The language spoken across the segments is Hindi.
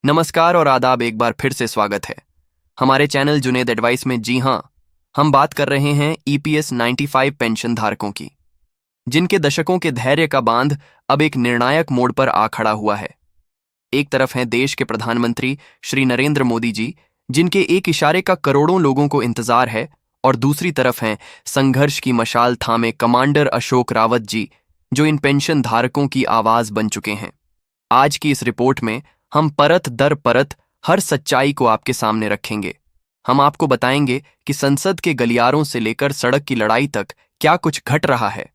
नमस्कार और आदाब, एक बार फिर से स्वागत है हमारे चैनल जुनेद एडवाइस में। जी हाँ, हम बात कर रहे हैं ईपीएस 95 पेंशन धारकों की, जिनके दशकों के धैर्य का बांध अब एक निर्णायक मोड़ पर आ खड़ा हुआ है। एक तरफ हैं देश के प्रधानमंत्री श्री नरेंद्र मोदी जी, जिनके एक इशारे का करोड़ों लोगों को इंतजार है, और दूसरी तरफ हैं संघर्ष की मशाल थामे कमांडर अशोक रावत जी, जो इन पेंशन धारकों की आवाज बन चुके हैं। आज की इस रिपोर्ट में हम परत दर परत हर सच्चाई को आपके सामने रखेंगे। हम आपको बताएंगे कि संसद के गलियारों से लेकर सड़क की लड़ाई तक क्या कुछ घट रहा है।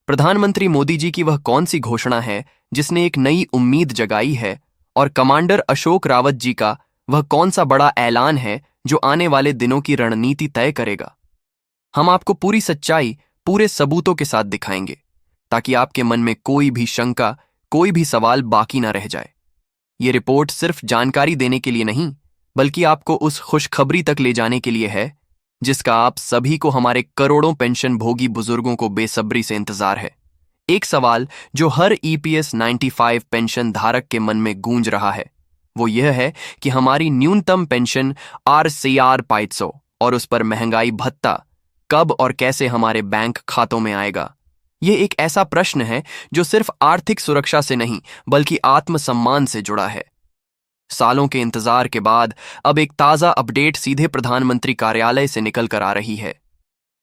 प्रधानमंत्री मोदी जी की वह कौन सी घोषणा है जिसने एक नई उम्मीद जगाई है, और कमांडर अशोक रावत जी का वह कौन सा बड़ा ऐलान है जो आने वाले दिनों की रणनीति तय करेगा। हम आपको पूरी सच्चाई पूरे सबूतों के साथ दिखाएंगे, ताकि आपके मन में कोई भी शंका, कोई भी सवाल बाकी ना रह जाए। ये रिपोर्ट सिर्फ जानकारी देने के लिए नहीं, बल्कि आपको उस खुशखबरी तक ले जाने के लिए है जिसका आप सभी को, हमारे करोड़ों पेंशन भोगी बुजुर्गों को बेसब्री से इंतजार है। एक सवाल जो हर ईपीएस 95 पेंशन धारक के मन में गूंज रहा है, वो यह है कि हमारी न्यूनतम पेंशन आरसीआर 500 और उस पर महंगाई भत्ता कब और कैसे हमारे बैंक खातों में आएगा। ये एक ऐसा प्रश्न है जो सिर्फ आर्थिक सुरक्षा से नहीं, बल्कि आत्मसम्मान से जुड़ा है। सालों के इंतजार के बाद अब एक ताजा अपडेट सीधे प्रधानमंत्री कार्यालय से निकल कर आ रही है।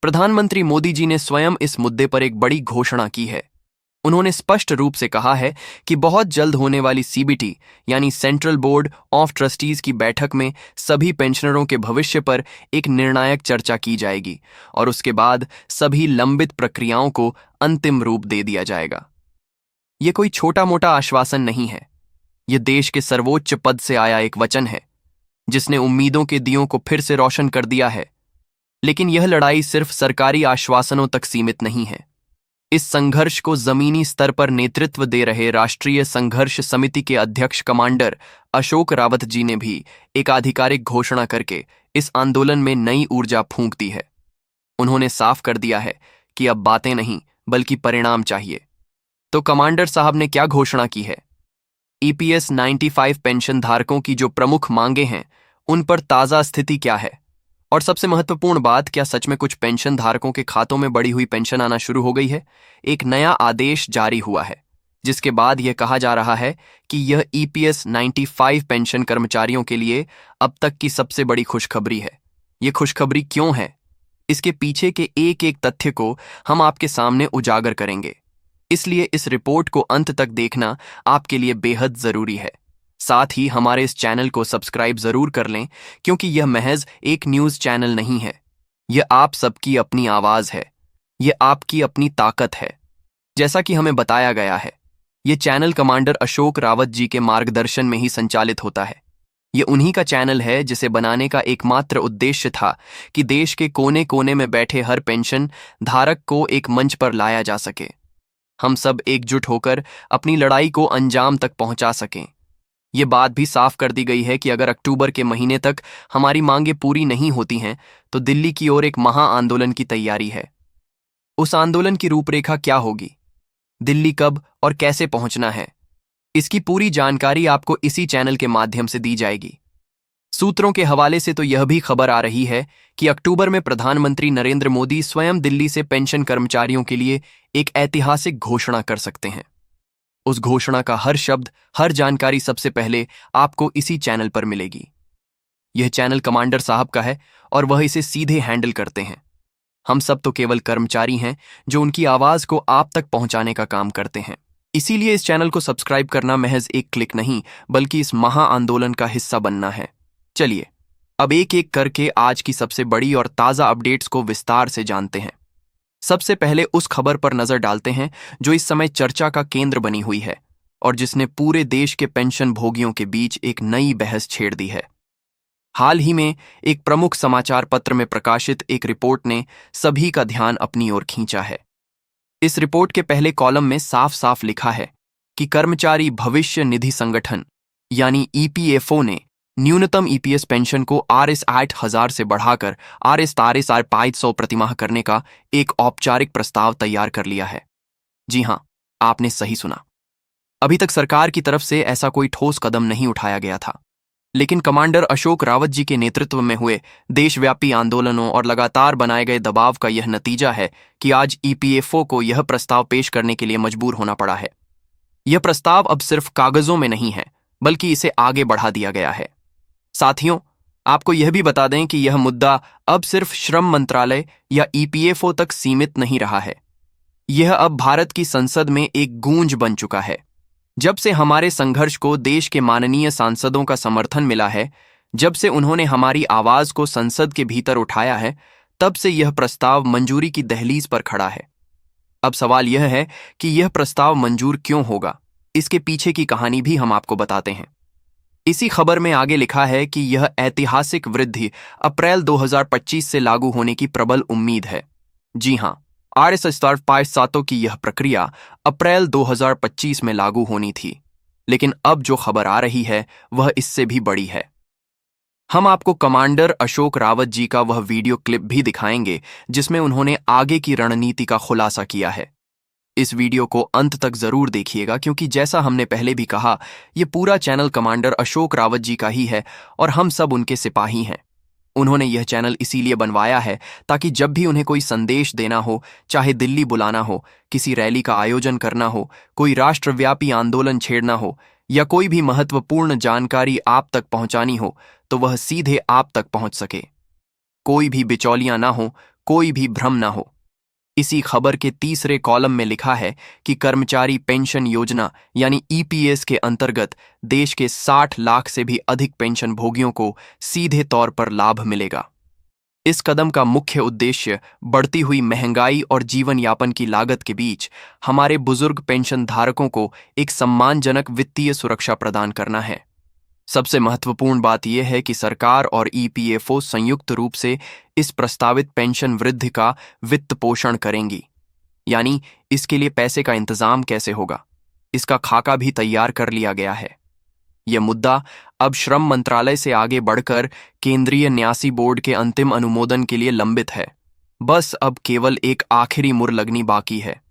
प्रधानमंत्री मोदी जी ने स्वयं इस मुद्दे पर एक बड़ी घोषणा की है। उन्होंने स्पष्ट रूप से कहा है कि बहुत जल्द होने वाली सीबीटी यानी सेंट्रल बोर्ड ऑफ ट्रस्टीज की बैठक में सभी पेंशनरों के भविष्य पर एक निर्णायक चर्चा की जाएगी, और उसके बाद सभी लंबित प्रक्रियाओं को अंतिम रूप दे दिया जाएगा। यह कोई छोटा मोटा आश्वासन नहीं है, यह देश के सर्वोच्च पद से आया एक वचन है जिसने उम्मीदों के दियों को फिर से रोशन कर दिया है। लेकिन यह लड़ाई सिर्फ सरकारी आश्वासनों तक सीमित नहीं है। इस संघर्ष को जमीनी स्तर पर नेतृत्व दे रहे राष्ट्रीय संघर्ष समिति के अध्यक्ष कमांडर अशोक रावत जी ने भी एक आधिकारिक घोषणा करके इस आंदोलन में नई ऊर्जा फूंक दी है। उन्होंने साफ कर दिया है कि अब बातें नहीं, बल्कि परिणाम चाहिए। तो कमांडर साहब ने क्या घोषणा की है? ईपीएस 95 पेंशन धारकों की जो प्रमुख मांगे हैं, उन पर ताजा स्थिति क्या है, और सबसे महत्वपूर्ण बात, क्या सच में कुछ पेंशन धारकों के खातों में बढ़ी हुई पेंशन आना शुरू हो गई है? एक नया आदेश जारी हुआ है, जिसके बाद यह कहा जा रहा है कि यह ईपीएस 95 पेंशन कर्मचारियों के लिए अब तक की सबसे बड़ी खुशखबरी है। यह खुशखबरी क्यों है? इसके पीछे के एक एक तथ्य को हम आपके सामने उजागर करेंगे, इसलिए इस रिपोर्ट को अंत तक देखना आपके लिए बेहद जरूरी है। साथ ही हमारे इस चैनल को सब्सक्राइब जरूर कर लें, क्योंकि यह महज एक न्यूज चैनल नहीं है। यह आप सबकी अपनी आवाज है, यह आपकी अपनी ताकत है। जैसा कि हमें बताया गया है, यह चैनल कमांडर अशोक रावत जी के मार्गदर्शन में ही संचालित होता है। यह उन्हीं का चैनल है जिसे बनाने का एकमात्र उद्देश्य था कि देश के कोने कोने में बैठे हर पेंशन धारक को एक मंच पर लाया जा सके, हम सब एकजुट होकर अपनी लड़ाई को अंजाम तक पहुंचा सकें। ये बात भी साफ कर दी गई है कि अगर अक्टूबर के महीने तक हमारी मांगें पूरी नहीं होती हैं, तो दिल्ली की ओर एक महा आंदोलन की तैयारी है। उस आंदोलन की रूपरेखा क्या होगी, दिल्ली कब और कैसे पहुंचना है, इसकी पूरी जानकारी आपको इसी चैनल के माध्यम से दी जाएगी। सूत्रों के हवाले से तो यह भी खबर आ रही है कि अक्टूबर में प्रधानमंत्री नरेंद्र मोदी स्वयं दिल्ली से पेंशन कर्मचारियों के लिए एक ऐतिहासिक घोषणा कर सकते हैं। उस घोषणा का हर शब्द, हर जानकारी सबसे पहले आपको इसी चैनल पर मिलेगी। यह चैनल कमांडर साहब का है और वह इसे सीधे हैंडल करते हैं। हम सब तो केवल कर्मचारी हैं जो उनकी आवाज को आप तक पहुंचाने का काम करते हैं। इसीलिए इस चैनल को सब्सक्राइब करना महज एक क्लिक नहीं, बल्कि इस महा आंदोलन का हिस्सा बनना है। चलिए अब एक एक करके आज की सबसे बड़ी और ताजा अपडेट्स को विस्तार से जानते हैं। सबसे पहले उस खबर पर नजर डालते हैं जो इस समय चर्चा का केंद्र बनी हुई है, और जिसने पूरे देश के पेंशन भोगियों के बीच एक नई बहस छेड़ दी है। हाल ही में एक प्रमुख समाचार पत्र में प्रकाशित एक रिपोर्ट ने सभी का ध्यान अपनी ओर खींचा है। इस रिपोर्ट के पहले कॉलम में साफ साफ लिखा है कि कर्मचारी भविष्य निधि संगठन यानी ईपीएफओ ने न्यूनतम ईपीएस पेंशन को आरएस 8000 से बढ़ाकर आरएस 500 प्रतिमाह करने का एक औपचारिक प्रस्ताव तैयार कर लिया है। जी हां, आपने सही सुना। अभी तक सरकार की तरफ से ऐसा कोई ठोस कदम नहीं उठाया गया था, लेकिन कमांडर अशोक रावत जी के नेतृत्व में हुए देशव्यापी आंदोलनों और लगातार बनाए गए दबाव का यह नतीजा है कि आज ईपीएफओ को यह प्रस्ताव पेश करने के लिए मजबूर होना पड़ा है। यह प्रस्ताव अब सिर्फ कागजों में नहीं है, बल्कि इसे आगे बढ़ा दिया गया है। साथियों, आपको यह भी बता दें कि यह मुद्दा अब सिर्फ श्रम मंत्रालय या ईपीएफओ तक सीमित नहीं रहा है। यह अब भारत की संसद में एक गूंज बन चुका है। जब से हमारे संघर्ष को देश के माननीय सांसदों का समर्थन मिला है, जब से उन्होंने हमारी आवाज को संसद के भीतर उठाया है, तब से यह प्रस्ताव मंजूरी की दहलीज पर खड़ा है। अब सवाल यह है कि यह प्रस्ताव मंजूर क्यों होगा। इसके पीछे की कहानी भी हम आपको बताते हैं। इसी खबर में आगे लिखा है कि यह ऐतिहासिक वृद्धि अप्रैल 2025 से लागू होने की प्रबल उम्मीद है। जी हां, आरएसएस 5 की यह प्रक्रिया अप्रैल 2025 में लागू होनी थी, लेकिन अब जो खबर आ रही है वह इससे भी बड़ी है। हम आपको कमांडर अशोक रावत जी का वह वीडियो क्लिप भी दिखाएंगे जिसमें उन्होंने आगे की रणनीति का खुलासा किया है। इस वीडियो को अंत तक जरूर देखिएगा, क्योंकि जैसा हमने पहले भी कहा, यह पूरा चैनल कमांडर अशोक रावत जी का ही है और हम सब उनके सिपाही हैं। उन्होंने यह चैनल इसीलिए बनवाया है ताकि जब भी उन्हें कोई संदेश देना हो, चाहे दिल्ली बुलाना हो, किसी रैली का आयोजन करना हो, कोई राष्ट्रव्यापी आंदोलन छेड़ना हो या कोई भी महत्वपूर्ण जानकारी आप तक पहुंचानी हो, तो वह सीधे आप तक पहुंच सके। कोई भी बिचौलियां ना हो, कोई भी भ्रम ना हो। इसी खबर के तीसरे कॉलम में लिखा है कि कर्मचारी पेंशन योजना यानी ईपीएस के अंतर्गत देश के 60 लाख से भी अधिक पेंशन भोगियों को सीधे तौर पर लाभ मिलेगा। इस कदम का मुख्य उद्देश्य बढ़ती हुई महंगाई और जीवन यापन की लागत के बीच हमारे बुजुर्ग पेंशन धारकों को एक सम्मानजनक वित्तीय सुरक्षा प्रदान करना है। सबसे महत्वपूर्ण बात यह है कि सरकार और ईपीएफओ संयुक्त रूप से इस प्रस्तावित पेंशन वृद्धि का वित्त पोषण करेंगी। यानी इसके लिए पैसे का इंतजाम कैसे होगा, इसका खाका भी तैयार कर लिया गया है। यह मुद्दा अब श्रम मंत्रालय से आगे बढ़कर केंद्रीय न्यासी बोर्ड के अंतिम अनुमोदन के लिए लंबित है। बस अब केवल एक आखिरी मुहर लगनी बाकी है।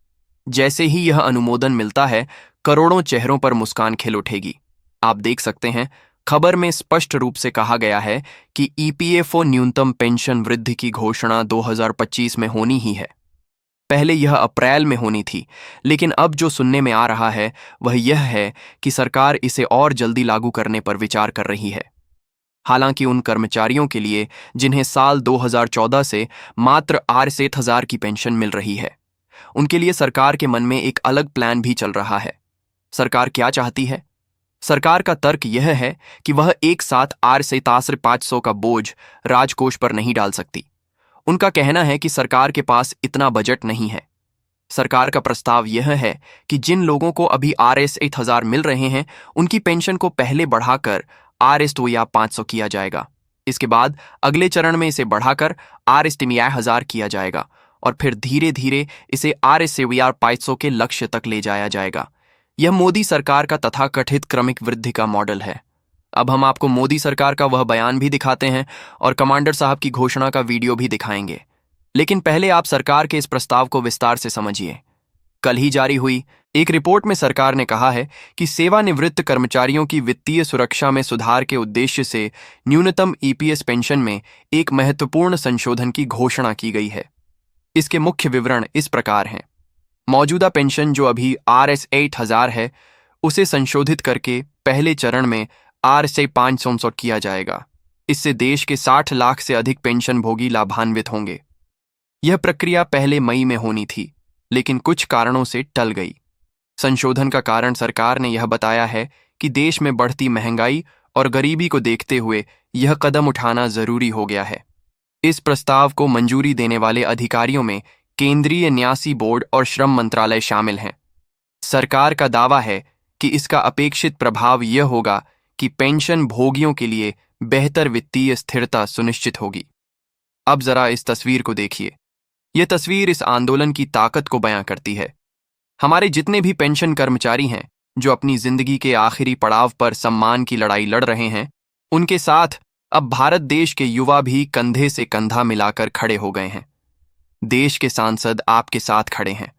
जैसे ही यह अनुमोदन मिलता है, करोड़ों चेहरों पर मुस्कान खिल उठेगी। आप देख सकते हैं, खबर में स्पष्ट रूप से कहा गया है कि ईपीएफओ न्यूनतम पेंशन वृद्धि की घोषणा 2025 में होनी ही है। पहले यह अप्रैल में होनी थी, लेकिन अब जो सुनने में आ रहा है वह यह है कि सरकार इसे और जल्दी लागू करने पर विचार कर रही है। हालांकि उन कर्मचारियों के लिए जिन्हें साल 2014 से मात्र 8,000 की पेंशन मिल रही है, उनके लिए सरकार के मन में एक अलग प्लान भी चल रहा है। सरकार क्या चाहती है? सरकार का तर्क यह है कि वह एक साथ 8,500 का बोझ राजकोष पर नहीं डाल सकती। उनका कहना है कि सरकार के पास इतना बजट नहीं है। सरकार का प्रस्ताव यह है कि जिन लोगों को अभी RS-8,000 मिल रहे हैं, उनकी पेंशन को पहले बढ़ाकर RS-500 किया जाएगा। इसके बाद अगले चरण में इसे बढ़ाकर RS-1000 किया जाएगा और फिर धीरे धीरे इसे RS-500 के लक्ष्य तक ले जाया जाएगा। यह मोदी सरकार का तथाकथित क्रमिक वृद्धि का मॉडल है। अब हम आपको मोदी सरकार का वह बयान भी दिखाते हैं और कमांडर साहब की घोषणा का वीडियो भी दिखाएंगे, लेकिन पहले आप सरकार के इस प्रस्ताव को विस्तार से समझिए। कल ही जारी हुई एक रिपोर्ट में सरकार ने कहा है कि सेवानिवृत्त कर्मचारियों की वित्तीय सुरक्षा में सुधार के उद्देश्य से न्यूनतम ईपीएस पेंशन में एक महत्वपूर्ण संशोधन की घोषणा की गई है। इसके मुख्य विवरण इस प्रकार हैं। मौजूदा पेंशन जो अभी RS-8,000 है, उसे संशोधित करके पहले चरण में RS-500 किया जाएगा। इससे देश के 60 लाख से अधिक पेंशन भोगी लाभान्वित होंगे। यह प्रक्रिया पहले मई में होनी थी, लेकिन कुछ कारणों से टल गई। संशोधन का कारण सरकार ने यह बताया है कि देश में बढ़ती महंगाई और गरीबी को देखते हुए यह कदम उठाना जरूरी हो गया है। इस प्रस्ताव को मंजूरी देने वाले अधिकारियों में केंद्रीय न्यासी बोर्ड और श्रम मंत्रालय शामिल हैं। सरकार का दावा है कि इसका अपेक्षित प्रभाव यह होगा कि पेंशन भोगियों के लिए बेहतर वित्तीय स्थिरता सुनिश्चित होगी। अब जरा इस तस्वीर को देखिए। यह तस्वीर इस आंदोलन की ताकत को बयां करती है। हमारे जितने भी पेंशन कर्मचारी हैं जो अपनी जिंदगी के आखिरी पड़ाव पर सम्मान की लड़ाई लड़ रहे हैं, उनके साथ अब भारत देश के युवा भी कंधे से कंधा मिलाकर खड़े हो गए हैं। देश के सांसद आपके साथ खड़े हैं।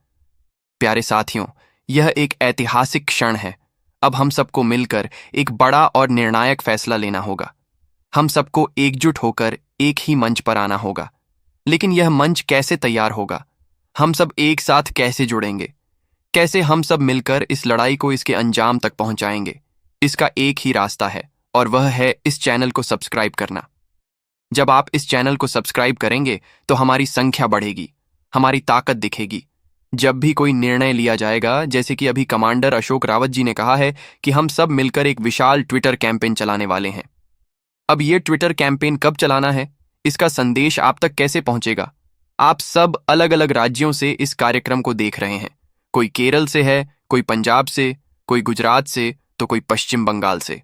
प्यारे साथियों, यह एक ऐतिहासिक क्षण है अब हम सबको मिलकर एक बड़ा और निर्णायक फैसला लेना होगा। हम सबको एकजुट होकर एक ही मंच पर आना होगा। लेकिन यह मंच कैसे तैयार होगा? हम सब एक साथ कैसे जुड़ेंगे? कैसे हम सब मिलकर इस लड़ाई को इसके अंजाम तक पहुंचाएंगे? इसका एक ही रास्ता है, और वह है इस चैनल को सब्सक्राइब करना। जब आप इस चैनल को सब्सक्राइब करेंगे तो हमारी संख्या बढ़ेगी, हमारी ताकत दिखेगी। जब भी कोई निर्णय लिया जाएगा, जैसे कि अभी कमांडर अशोक रावत जी ने कहा है कि हम सब मिलकर एक विशाल ट्विटर कैंपेन चलाने वाले हैं। अब ये ट्विटर कैंपेन कब चलाना है, इसका संदेश आप तक कैसे पहुंचेगा? आप सब अलग अलग राज्यों से इस कार्यक्रम को देख रहे हैं। कोई केरल से है, कोई पंजाब से, कोई गुजरात से, तो कोई पश्चिम बंगाल से।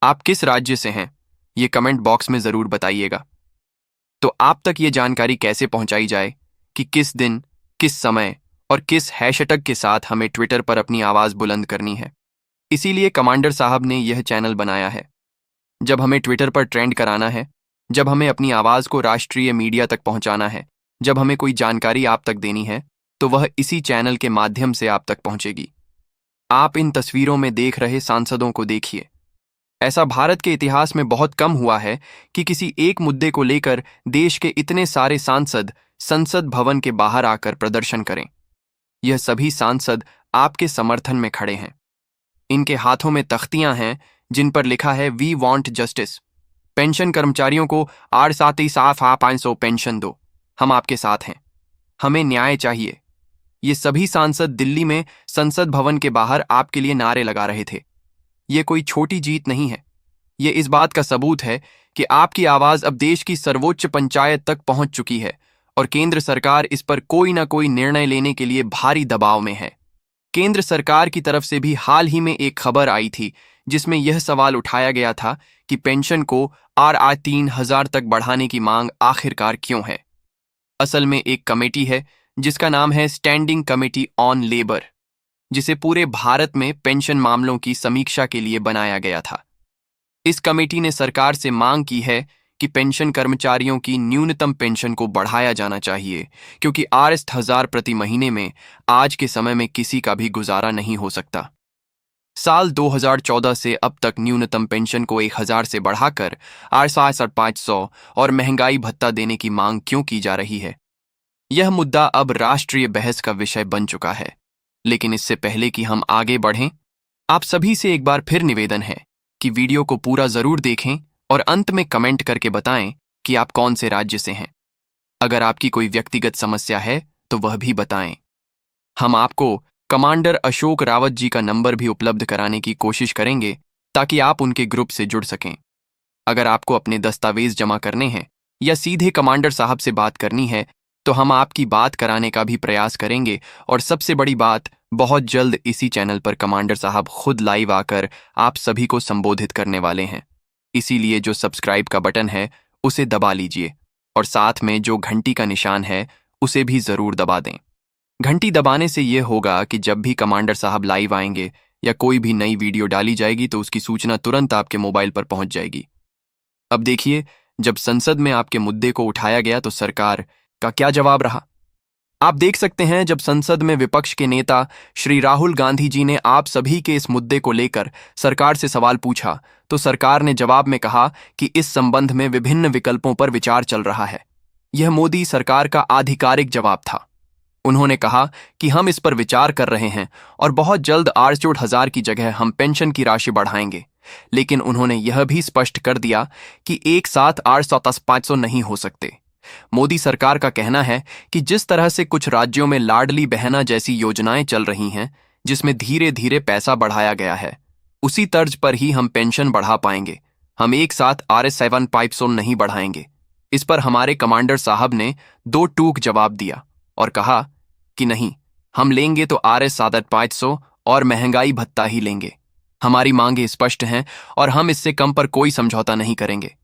आप किस राज्य से हैं, ये कमेंट बॉक्स में जरूर बताइएगा। तो आप तक ये जानकारी कैसे पहुंचाई जाए कि किस दिन, किस समय और किस हैशटैग के साथ हमें ट्विटर पर अपनी आवाज बुलंद करनी है। इसीलिए कमांडर साहब ने यह चैनल बनाया है। जब हमें ट्विटर पर ट्रेंड कराना है, जब हमें अपनी आवाज को राष्ट्रीय मीडिया तक पहुंचाना है, जब हमें कोई जानकारी आप तक देनी है, तो वह इसी चैनल के माध्यम से आप तक पहुंचेगी। आप इन तस्वीरों में देख रहे सांसदों को देखिए। ऐसा भारत के इतिहास में बहुत कम हुआ है कि किसी एक मुद्दे को लेकर देश के इतने सारे सांसद संसद भवन के बाहर आकर प्रदर्शन करें। यह सभी सांसद आपके समर्थन में खड़े हैं। इनके हाथों में तख्तियां हैं जिन पर लिखा है वी वांट जस्टिस। पेंशन कर्मचारियों को 8/7/500 पेंशन दो, हम आपके साथ हैं, हमें न्याय चाहिए। ये सभी सांसद दिल्ली में संसद भवन के बाहर आपके लिए नारे लगा रहे थे। ये कोई छोटी जीत नहीं है। ये इस बात का सबूत है कि आपकी आवाज अब देश की सर्वोच्च पंचायत तक पहुंच चुकी है और केंद्र सरकार इस पर कोई ना कोई निर्णय लेने के लिए भारी दबाव में है। केंद्र सरकार की तरफ से भी हाल ही में एक खबर आई थी जिसमें यह सवाल उठाया गया था कि पेंशन को RR 3000 तक बढ़ाने की मांग आखिरकार क्यों है। असल में एक कमेटी है जिसका नाम है स्टैंडिंग कमेटी ऑन लेबर, जिसे पूरे भारत में पेंशन मामलों की समीक्षा के लिए बनाया गया था। इस कमेटी ने सरकार से मांग की है कि पेंशन कर्मचारियों की न्यूनतम पेंशन को बढ़ाया जाना चाहिए, क्योंकि RS 1000 प्रति महीने में आज के समय में किसी का भी गुजारा नहीं हो सकता। साल 2014 से अब तक न्यूनतम पेंशन को 1000 से बढ़ाकर 8/500 और महंगाई भत्ता देने की मांग क्यों की जा रही है? यह मुद्दा अब राष्ट्रीय बहस का विषय बन चुका है। लेकिन इससे पहले कि हम आगे बढ़ें, आप सभी से एक बार फिर निवेदन है कि वीडियो को पूरा जरूर देखें और अंत में कमेंट करके बताएं कि आप कौन से राज्य से हैं। अगर आपकी कोई व्यक्तिगत समस्या है तो वह भी बताएं। हम आपको कमांडर अशोक रावत जी का नंबर भी उपलब्ध कराने की कोशिश करेंगे ताकि आप उनके ग्रुप से जुड़ सकें। अगर आपको अपने दस्तावेज जमा करने हैं या सीधे कमांडर साहब से बात करनी है तो हम आपकी बात कराने का भी प्रयास करेंगे। और सबसे बड़ी बात, बहुत जल्द इसी चैनल पर कमांडर साहब खुद लाइव आकर आप सभी को संबोधित करने वाले हैं। इसीलिए जो सब्सक्राइब का बटन है उसे दबा लीजिए और साथ में जो घंटी का निशान है उसे भी जरूर दबा दें। घंटी दबाने से यह होगा कि जब भी कमांडर साहब लाइव आएंगे या कोई भी नई वीडियो डाली जाएगी तो उसकी सूचना तुरंत आपके मोबाइल पर पहुंच जाएगी। अब देखिए, जब संसद में आपके मुद्दे को उठाया गया तो सरकार का क्या जवाब रहा। आप देख सकते हैं, जब संसद में विपक्ष के नेता श्री राहुल गांधी जी ने आप सभी के इस मुद्दे को लेकर सरकार से सवाल पूछा तो सरकार ने जवाब में कहा कि इस संबंध में विभिन्न विकल्पों पर विचार चल रहा है। यह मोदी सरकार का आधिकारिक जवाब था। उन्होंने कहा कि हम इस पर विचार कर रहे हैं और बहुत जल्द 8/1000 की जगह हम पेंशन की राशि बढ़ाएंगे। लेकिन उन्होंने यह भी स्पष्ट कर दिया कि एक साथ 8/500 नहीं हो सकते। मोदी सरकार का कहना है कि जिस तरह से कुछ राज्यों में लाडली बहना जैसी योजनाएं चल रही हैं, जिसमें धीरे धीरे पैसा बढ़ाया गया है, उसी तर्ज पर ही हम पेंशन बढ़ा पाएंगे। हम एक साथ RS 7/500 नहीं बढ़ाएंगे। इस पर हमारे कमांडर साहब ने 2 टूक जवाब दिया और कहा कि नहीं, हम लेंगे तो RS 7/500 और महंगाई भत्ता ही लेंगे। हमारी मांगें स्पष्ट हैं और हम इससे कम पर कोई समझौता नहीं करेंगे।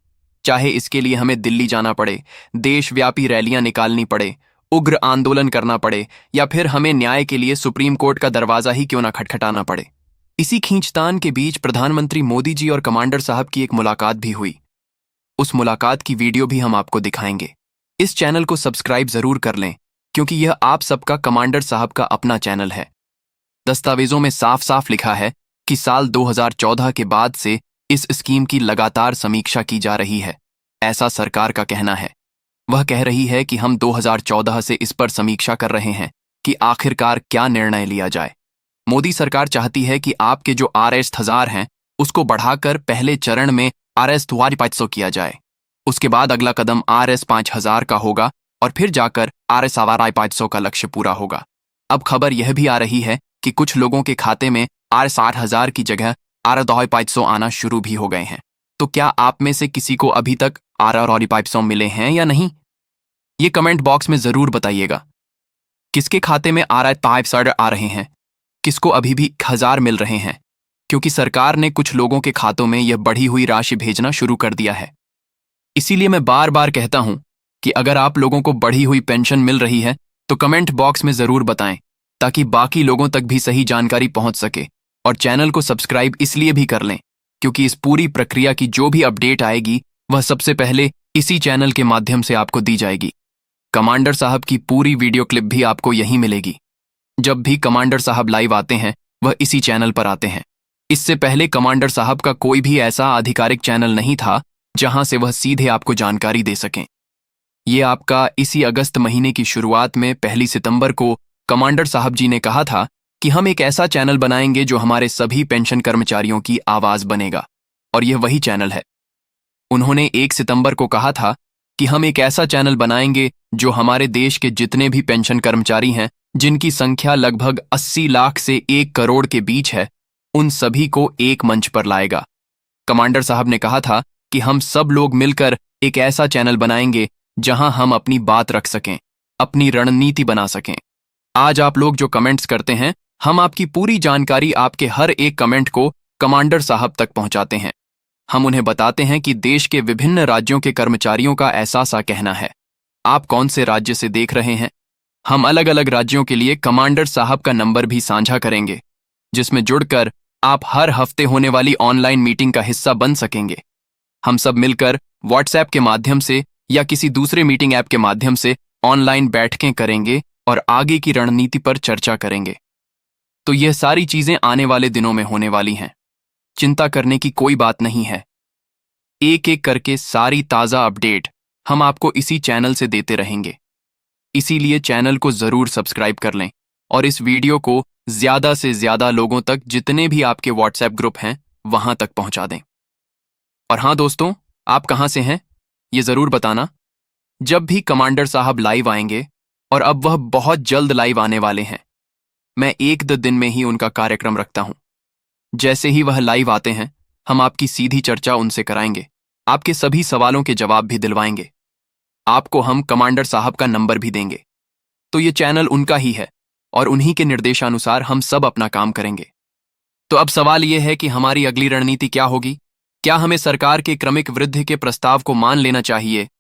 चाहे इसके लिए हमें दिल्ली जाना पड़े, देशव्यापी रैलियां निकालनी पड़े, उग्र आंदोलन करना पड़े या फिर हमें न्याय के लिए सुप्रीम कोर्ट का दरवाजा ही क्यों ना खटखटाना पड़े। इसी खींचतान के बीच प्रधानमंत्री मोदी जी और कमांडर साहब की एक मुलाकात भी हुई। उस मुलाकात की वीडियो भी हम आपको दिखाएंगे। इस चैनल को सब्सक्राइब जरूर कर लें, क्योंकि यह आप सबका कमांडर साहब का अपना चैनल है। दस्तावेजों में साफ साफ लिखा है कि साल 2014 के बाद से इस स्कीम की लगातार समीक्षा की जा रही है, ऐसा सरकार का कहना है। वह कह रही है कि हम 2014 से इस पर समीक्षा कर रहे हैं कि आखिरकार क्या निर्णय लिया जाए। मोदी सरकार चाहती है कि आपके जो RS 1000 हैं उसको बढ़ाकर पहले चरण में RS 2500 किया जाए। उसके बाद अगला कदम RS 5000 का होगा और फिर जाकर RS 500 का लक्ष्य पूरा होगा। अब खबर यह भी आ रही है कि कुछ लोगों के खाते में RS 8000 की जगह RS 2500 आना शुरू भी हो गए हैं। तो क्या आप में से किसी को अभी तक RS 500 मिले हैं या नहीं? ये कमेंट बॉक्स में जरूर बताइएगा। किसके खाते में RS 500 आ रहे हैं, किसको अभी भी 1000 मिल रहे हैं, क्योंकि सरकार ने कुछ लोगों के खातों में यह बढ़ी हुई राशि भेजना शुरू कर दिया है। इसीलिए मैं बार बार कहता हूं कि अगर आप लोगों को बढ़ी हुई पेंशन मिल रही है तो कमेंट बॉक्स में जरूर बताएं, ताकि बाकी लोगों तक भी सही जानकारी पहुंच सके। और चैनल को सब्सक्राइब इसलिए भी कर लें क्योंकि इस पूरी प्रक्रिया की जो भी अपडेट आएगी वह सबसे पहले इसी चैनल के माध्यम से आपको दी जाएगी। कमांडर साहब की पूरी वीडियो क्लिप भी आपको यहीं मिलेगी। जब भी कमांडर साहब लाइव आते हैं वह इसी चैनल पर आते हैं। इससे पहले कमांडर साहब का कोई भी ऐसा आधिकारिक चैनल नहीं था जहां से वह सीधे आपको जानकारी दे सकें। ये आपका इसी अगस्त महीने की शुरुआत में 1 सितंबर को कमांडर साहब जी ने कहा था कि हम एक ऐसा चैनल बनाएंगे जो हमारे सभी पेंशन कर्मचारियों की आवाज बनेगा, और यह वही चैनल है। उन्होंने 1 सितंबर को कहा था कि हम एक ऐसा चैनल बनाएंगे जो हमारे देश के जितने भी पेंशन कर्मचारी हैं, जिनकी संख्या लगभग 80 लाख से 1 करोड़ के बीच है, उन सभी को एक मंच पर लाएगा। कमांडर साहब ने कहा था कि हम सब लोग मिलकर एक ऐसा चैनल बनाएंगे जहां हम अपनी बात रख सकें, अपनी रणनीति बना सकें। आज आप लोग जो कमेंट्स करते हैं, हम आपकी पूरी जानकारी आपके हर एक कमेंट को कमांडर साहब तक पहुंचाते हैं। हम उन्हें बताते हैं कि देश के विभिन्न राज्यों के कर्मचारियों का ऐसा सा कहना है। आप कौन से राज्य से देख रहे हैं? हम अलग अलग राज्यों के लिए कमांडर साहब का नंबर भी साझा करेंगे, जिसमें जुड़कर आप हर हफ्ते होने वाली ऑनलाइन मीटिंग का हिस्सा बन सकेंगे। हम सब मिलकर व्हाट्सएप के माध्यम से या किसी दूसरे मीटिंग ऐप के माध्यम से ऑनलाइन बैठकें करेंगे और आगे की रणनीति पर चर्चा करेंगे। तो यह सारी चीजें आने वाले दिनों में होने वाली हैं। चिंता करने की कोई बात नहीं है। एक एक करके सारी ताजा अपडेट हम आपको इसी चैनल से देते रहेंगे। इसीलिए चैनल को जरूर सब्सक्राइब कर लें और इस वीडियो को ज्यादा से ज्यादा लोगों तक, जितने भी आपके व्हाट्सएप ग्रुप हैं, वहां तक पहुंचा दें। और हाँ दोस्तों, आप कहां से हैं ये जरूर बताना। जब भी कमांडर साहब लाइव आएंगे, और अब वह बहुत जल्द लाइव आने वाले हैं, मैं 1-2 दिन में ही उनका कार्यक्रम रखता हूं। जैसे ही वह लाइव आते हैं, हम आपकी सीधी चर्चा उनसे कराएंगे, आपके सभी सवालों के जवाब भी दिलवाएंगे। आपको हम कमांडर साहब का नंबर भी देंगे। तो ये चैनल उनका ही है और उन्हीं के निर्देशानुसार हम सब अपना काम करेंगे। तो अब सवाल यह है कि हमारी अगली रणनीति क्या होगी? क्या हमें सरकार के क्रमिक वृद्धि के प्रस्ताव को मान लेना चाहिए